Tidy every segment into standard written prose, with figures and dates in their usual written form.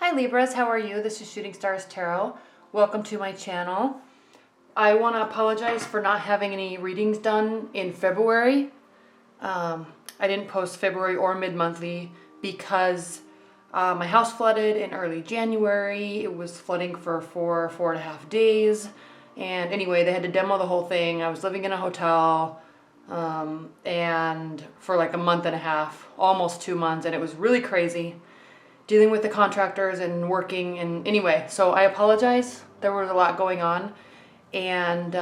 Hi Libras, how are you? This is Shooting Stars Tarot. Welcome to my channel. I want to apologize for not having any readings done in February. I didn't post February or mid-monthly because my house flooded in early January. It was flooding for 4.5 days. And anyway, they had to demo the whole thing. I was living in a hotel and for like a month and a half, almost 2 months, and it was really crazy dealing with the contractors and working. And anyway, so I apologize. There was a lot going on. And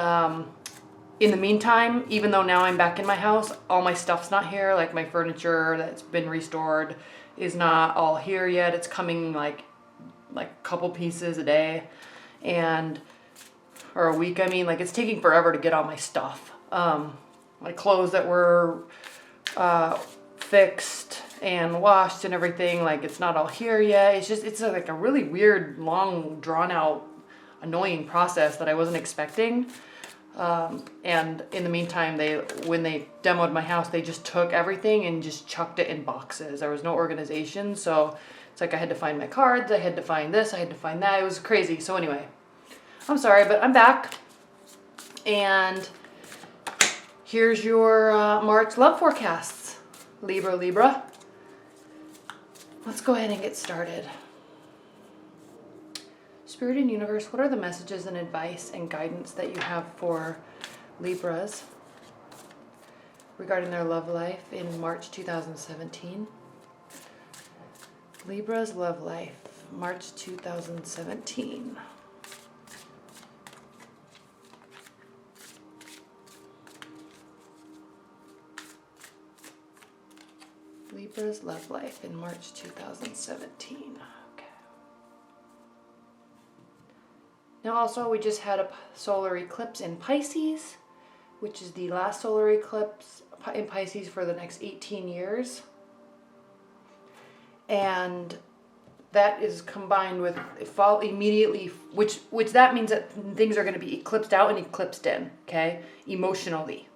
in the meantime, even though now I'm back in my house, all my stuff's not here. Like my furniture that's been restored is not all here yet. It's coming like a couple pieces a day or a week. I mean, like it's taking forever to get all my stuff. My clothes that were fixed and washed and everything, like it's not all here yet. It's like a really weird, long, drawn out, annoying process that I wasn't expecting. And in the meantime, when they demoed my house, they just took everything and just chucked it in boxes. There was no organization. So it's like I had to find my cards. I had to find this. I had to find that. It was crazy. So anyway, I'm sorry, but I'm back. And here's your March love forecasts, Libra. Let's go ahead and get started. Spirit and universe, what are the messages and advice and guidance that you have for Libras regarding their love life in March 2017? Libra's love life, March 2017. Libra's love life in March 2017. Okay. Now also we just had a solar eclipse in Pisces, which is the last solar eclipse in Pisces for the next 18 years. And that is combined with fall immediately, which that means that things are going to be eclipsed out and eclipsed in, okay? Emotionally.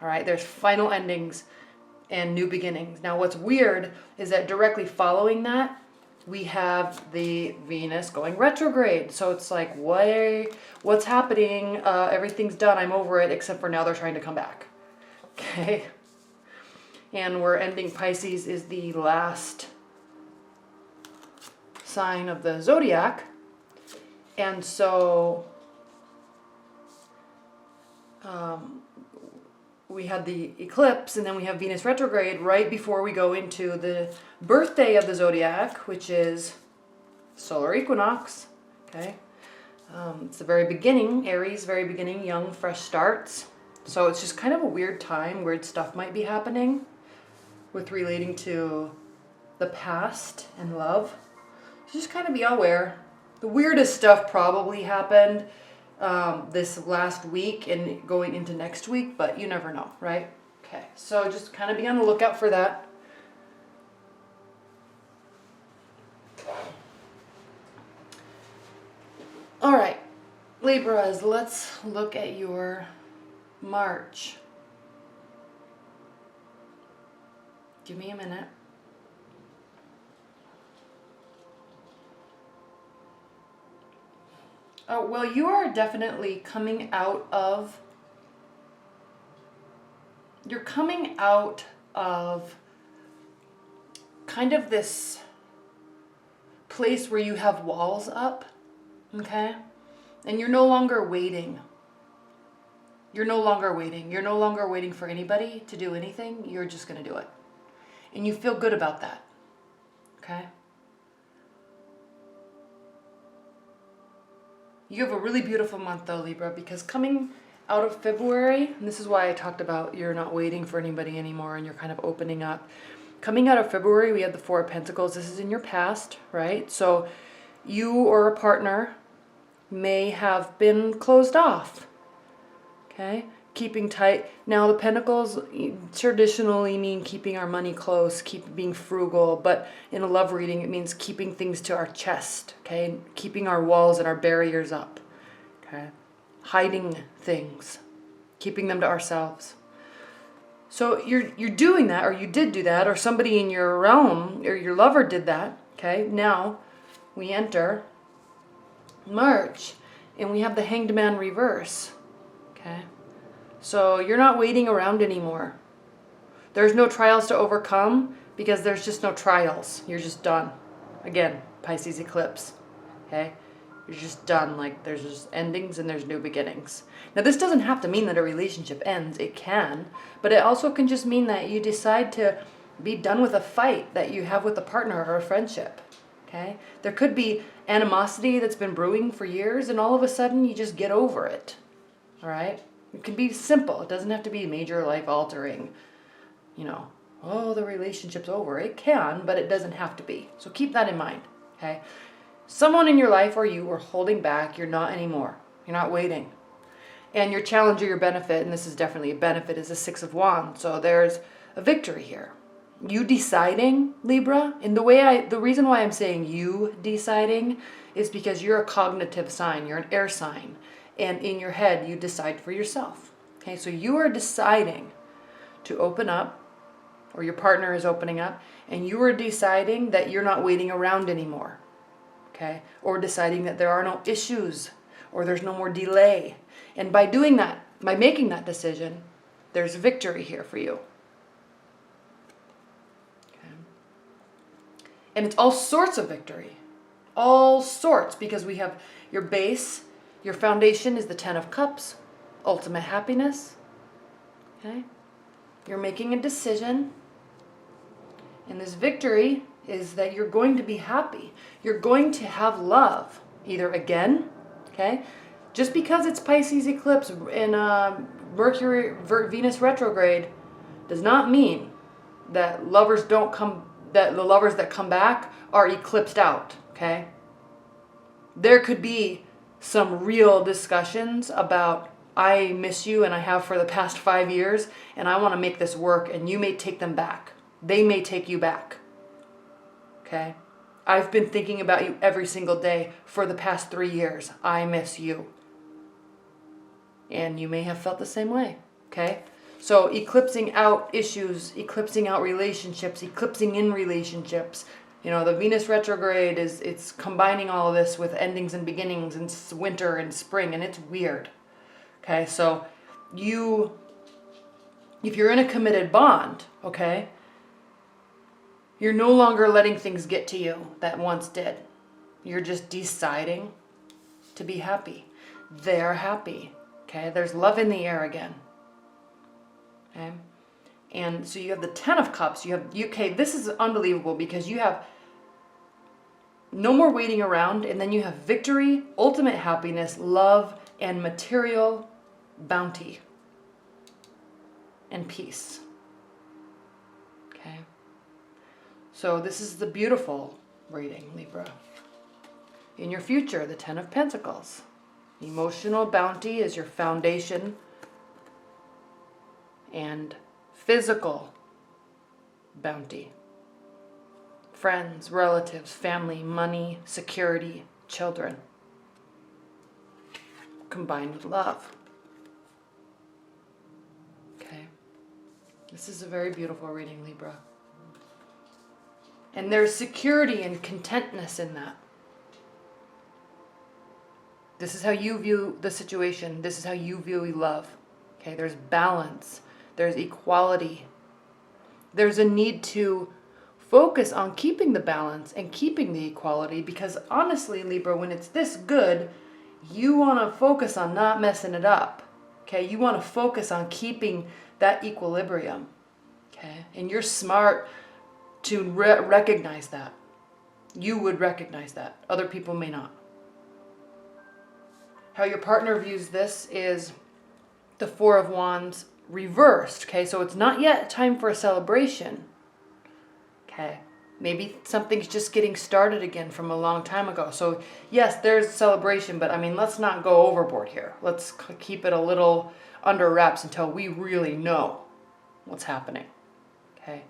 All right, there's final endings and new beginnings. Now what's weird is that directly following that, we have the Venus going retrograde. So it's like, what's happening? Everything's done. I'm over it, except for now they're trying to come back. Okay. And we're ending. Pisces is the last sign of the zodiac. And so we had the eclipse, and then we have Venus retrograde right before we go into the birthday of the zodiac, which is solar equinox. Okay, it's the very beginning, Aries, very beginning, young, fresh starts. So it's just kind of a weird time. Weird stuff might be happening with relating to the past and love. So just kind of be aware. The weirdest stuff probably happened this last week and going into next week, but you never know, right? Okay, so just kind of be on the lookout for that. All right, Libras, let's look at your March. Give me a minute. Oh, well, you are definitely coming out of, kind of this place where you have walls up, okay? And you're no longer waiting. You're no longer waiting. You're no longer waiting for anybody to do anything. You're just going to do it. And you feel good about that, okay? You have a really beautiful month though, Libra, because coming out of February, and this is why I talked about you're not waiting for anybody anymore and you're kind of opening up. Coming out of February, we had the Four of Pentacles. This is in your past, right? So you or a partner may have been closed off, okay? Keeping tight. Now the Pentacles traditionally mean keeping our money close, being frugal, but in a love reading it means keeping things to our chest, okay? Keeping our walls and our barriers up, okay? Hiding things, keeping them to ourselves. So you're doing that, or you did do that, or somebody in your realm or your lover did that, okay? Now we enter March, and we have the Hanged Man reverse. Okay? So you're not waiting around anymore. There's no trials to overcome because there's just no trials. You're just done. Again, Pisces eclipse. Okay? You're just done. Like, there's just endings and there's new beginnings. Now, this doesn't have to mean that a relationship ends. It can. But it also can just mean that you decide to be done with a fight that you have with a partner or a friendship. Okay? There could be animosity that's been brewing for years, and all of a sudden you just get over it. All right? It can be simple. It doesn't have to be major life-altering. You know, oh, the relationship's over. It can, but it doesn't have to be. So keep that in mind. Okay? Someone in your life or you were holding back. You're not anymore. You're not waiting. And your challenge or your benefit, and this is definitely a benefit, is a Six of Wands. So there's a victory here. You deciding, Libra, and the reason why I'm saying you deciding is because you're a cognitive sign. You're an air sign. And in your head, you decide for yourself. Okay, so you are deciding to open up, or your partner is opening up, and you are deciding that you're not waiting around anymore. Okay, or deciding that there are no issues, or there's no more delay. And by doing that, by making that decision, there's victory here for you. Okay. And it's all sorts of victory. All sorts, because we have your base. Your foundation is the Ten of Cups, ultimate happiness. Okay? You're making a decision. And this victory is that you're going to be happy. You're going to have love, either again, okay? Just because it's Pisces eclipse in Venus retrograde does not mean that the lovers that come back are eclipsed out, okay? There could be some real discussions about, I miss you and I have for the past 5 years and I want to make this work, and you may take them back. They may take you back. Okay? I've been thinking about you every single day for the past 3 years. I miss you. And you may have felt the same way. Okay? So eclipsing out issues, eclipsing out relationships, eclipsing in relationships. You know, the Venus retrograde it's combining all of this with endings and beginnings and winter and spring, and it's weird. Okay, so if you're in a committed bond, okay, you're no longer letting things get to you that once did. You're just deciding to be happy. They're happy. Okay, there's love in the air again. Okay. And so you have the Ten of Cups. Okay, this is unbelievable because you have no more waiting around, and then you have victory, ultimate happiness, love, and material bounty and peace. Okay. So this is the beautiful reading, Libra. In your future, the Ten of Pentacles. Emotional bounty is your foundation, and physical bounty. Friends, relatives, family, money, security, children. Combined with love. Okay. This is a very beautiful reading, Libra. And there's security and contentness in that. This is how you view the situation. This is how you view love. Okay, there's balance. There's equality. There's a need to focus on keeping the balance and keeping the equality, because honestly, Libra, when it's this good, you want to focus on not messing it up. Okay, you want to focus on keeping that equilibrium. Okay, and you're smart to recognize that. You would recognize that. Other people may not. How your partner views this is the Four of Wands reversed. Okay, so it's not yet time for a celebration. Okay, maybe something's just getting started again from a long time ago. So yes, there's celebration, but I mean, let's not go overboard here. Let's keep it a little under wraps until we really know what's happening. Okay.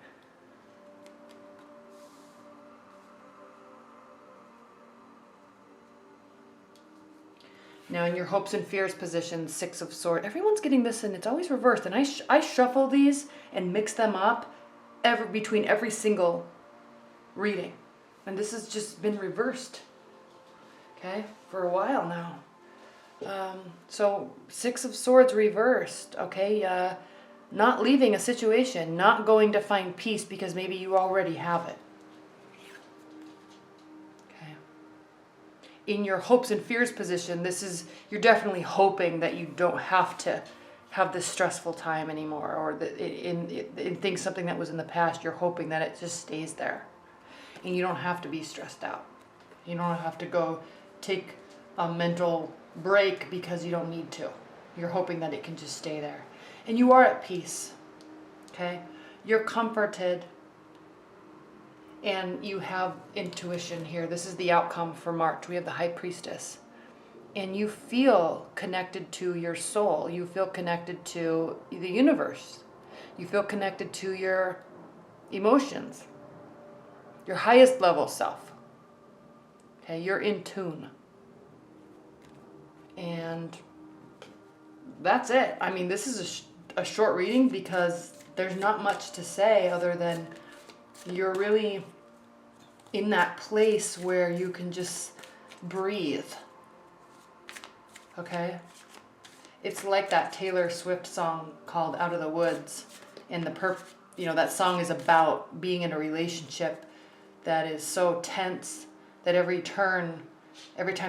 Now in your hopes and fears position, Six of Swords, everyone's getting this, and it's always reversed. And I shuffle these and mix them up between every single reading. And this has just been reversed okay, for a while now. So Six of Swords reversed, okay, not leaving a situation, not going to find peace because maybe you already have it. Okay. In your hopes and fears position, you're definitely hoping that you don't have to have this stressful time anymore, or that in things, something that was in the past, you're hoping that it just stays there. And you don't have to be stressed out. You don't have to go take a mental break because you don't need to. You're hoping that it can just stay there. And you are at peace. Okay? You're comforted. And you have intuition here. This is the outcome for March. We have the High Priestess. And you feel connected to your soul. You feel connected to the universe. You feel connected to your emotions. Your highest level self. Okay, you're in tune. And that's it. I mean, this is a short reading because there's not much to say other than you're really in that place where you can just breathe. Okay? It's like that Taylor Swift song called Out of the Woods. And that song is about being in a relationship that is so tense that every time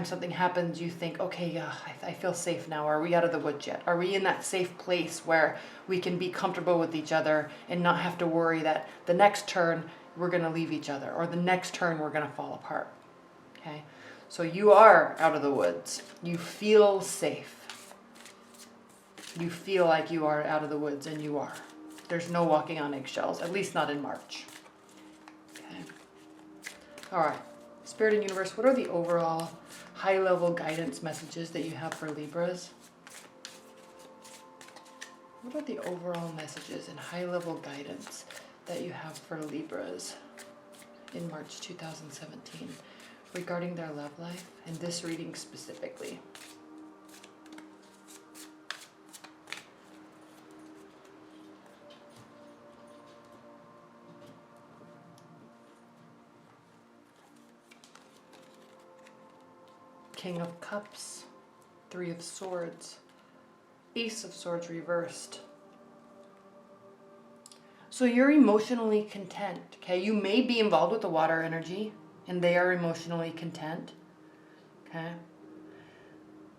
something happens, you think, okay, yeah, I feel safe now. Are we out of the woods yet? Are we in that safe place where we can be comfortable with each other and not have to worry that the next turn we're going to leave each other, or the next turn we're going to fall apart? Okay? So you are out of the woods. You feel safe. You feel like you are out of the woods, and you are. There's no walking on eggshells, at least not in March. Okay. All right. Spirit and Universe, what are the overall high-level guidance messages that you have for Libras? What are the overall messages and high-level guidance that you have for Libras in March 2017 regarding their love life and this reading specifically? King of Cups, Three of Swords, Ace of Swords reversed. So you're emotionally content, okay? You may be involved with the water energy, and they are emotionally content, okay?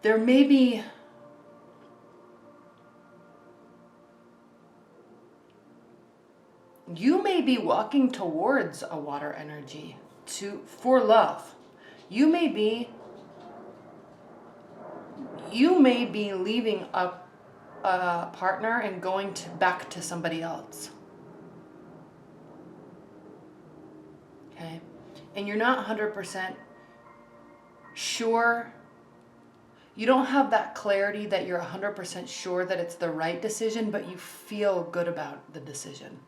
There may be you may be walking towards a water energy for love. You may be leaving a partner and going back to somebody else. Okay? And you're not 100% sure. You don't have that clarity that you're 100% sure that it's the right decision, but you feel good about the decision.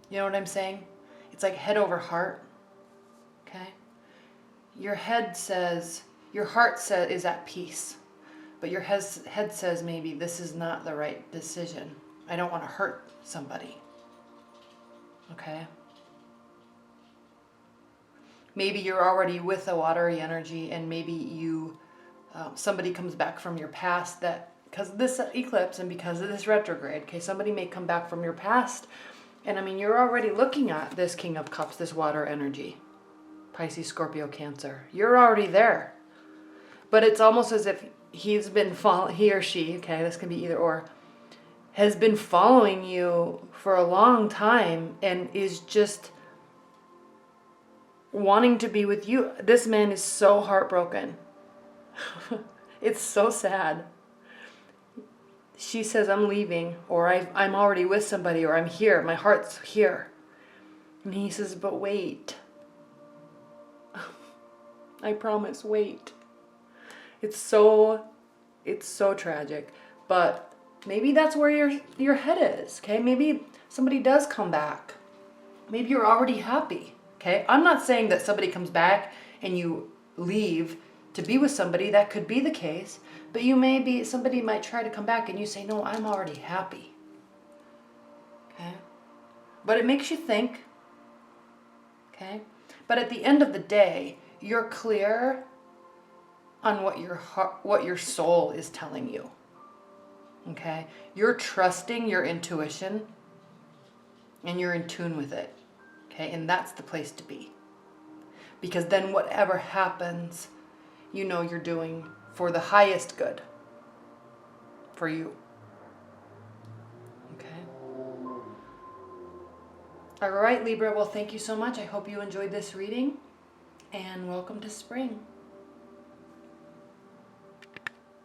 You know what I'm saying? It's like head over heart. Okay? Your head says, your heart is at peace. But your head says, maybe this is not the right decision. I don't want to hurt somebody. Okay? Maybe you're already with a watery energy, and maybe somebody comes back from your past because of this eclipse and because of this retrograde. Okay, somebody may come back from your past, and I mean, you're already looking at this King of Cups, this water energy, Pisces, Scorpio, Cancer. You're already there, but it's almost as if he or she, okay, this can be either or, has been following you for a long time and is just wanting to be with you. This man is so heartbroken. It's so sad. She says, I'm leaving, or I'm already with somebody, or I'm here, my heart's here. And he says, but wait. I promise, wait. It's so tragic, but maybe that's where your head is, okay? Maybe somebody does come back. Maybe you're already happy, okay? I'm not saying that somebody comes back and you leave to be with somebody. That could be the case, but somebody might try to come back and you say, no, I'm already happy, okay? But it makes you think, okay? But at the end of the day, you're clear on what your heart, what your soul is telling you. Okay? You're trusting your intuition and you're in tune with it. Okay? And that's the place to be. Because then whatever happens, you know you're doing for the highest good for you. Okay? All right, Libra. Well, thank you so much. I hope you enjoyed this reading, and welcome to spring.